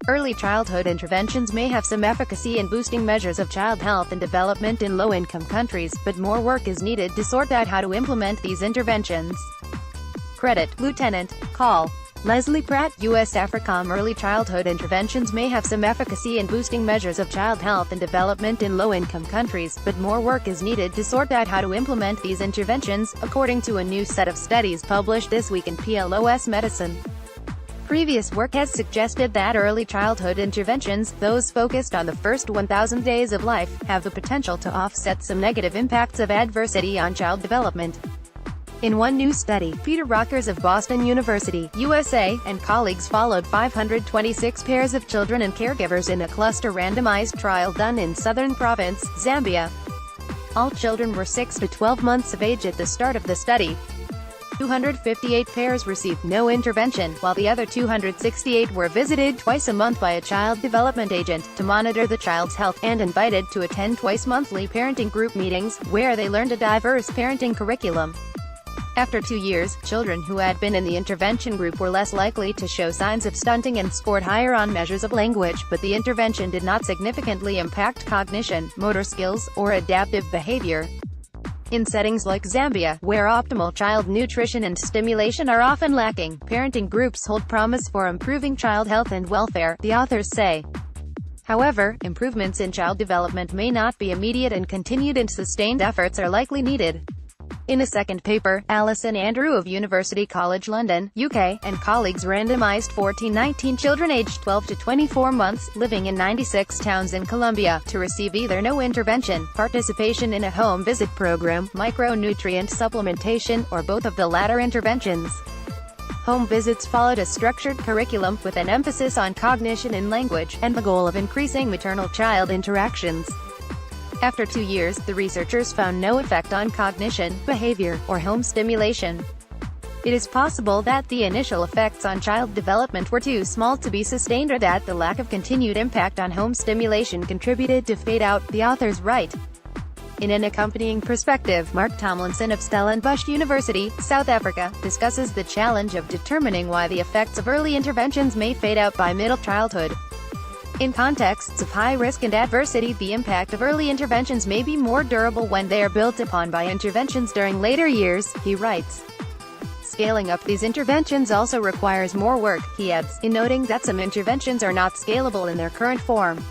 Early childhood interventions may have some efficacy in boosting measures of child health and development in low-income countries, but more work is needed to sort out how to implement these interventions. Credit: Lieutenant Col. Leslie Pratt, U.S. AFRICOM Early childhood interventions may have some efficacy in boosting measures of child health and development in low-income countries, but more work is needed to sort out how to implement these interventions, according to a new set of studies published this week in PLOS Medicine. Previous work has suggested that early childhood interventions, those focused on the first 1,000 days of life, have the potential to offset some negative impacts of adversity on child development. In one new study, Peter Rockers of Boston University, USA, and colleagues followed 526 pairs of children and caregivers in a cluster randomized trial done in Southern Province, Zambia. All children were 6 to 12 months of age at the start of the study. 258 pairs received no intervention, while the other 268 were visited twice a month by a child development agent, to monitor the child's health, and invited to attend twice-monthly parenting group meetings, where they learned a diverse parenting curriculum. After 2 years, children who had been in the intervention group were less likely to show signs of stunting and scored higher on measures of language, but the intervention did not significantly impact cognition, motor skills, or adaptive behavior. In settings like Zambia, where optimal child nutrition and stimulation are often lacking, parenting groups hold promise for improving child health and welfare, the authors say. However, improvements in child development may not be immediate, and continued and sustained efforts are likely needed. In a second paper, Alison Andrew of University College London, UK, and colleagues randomized 1419 children aged 12 to 24 months, living in 96 towns in Colombia, to receive either no intervention, participation in a home visit program, micronutrient supplementation, or both of the latter interventions. Home visits followed a structured curriculum, with an emphasis on cognition and language, and the goal of increasing maternal-child interactions. After 2 years, the researchers found no effect on cognition, behavior, or home stimulation. It is possible that the initial effects on child development were too small to be sustained, or that the lack of continued impact on home stimulation contributed to fade out, the authors write. In an accompanying perspective, Mark Tomlinson of Stellenbosch University, South Africa, discusses the challenge of determining why the effects of early interventions may fade out by middle childhood. In contexts of high risk and adversity, the impact of early interventions may be more durable when they are built upon by interventions during later years, he writes. Scaling up these interventions also requires more work, he adds, in noting that some interventions are not scalable in their current form.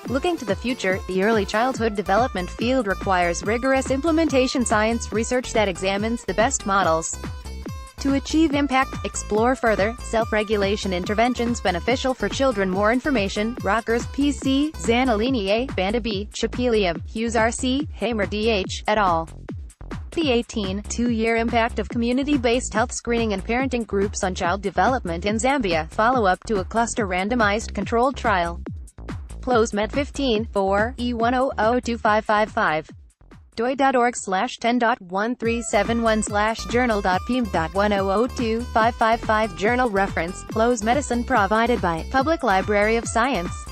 Looking to the future, the early childhood development field requires rigorous implementation science research that examines the best models. To achieve impact, explore further self-regulation interventions beneficial for children. More information: Rockers, P.C., Zanolini A., Banda B., Chapelium, Hughes R.C., Hamer D.H., et al. The 18-2-year impact of community-based health screening and parenting groups on child development in Zambia, follow-up to a cluster randomized controlled trial. PLOS Med 15, 4, E10002555. doi.org/10.1371/journal.pem.1002-555 Journal reference: PLOS Medicine, provided by Public Library of Science.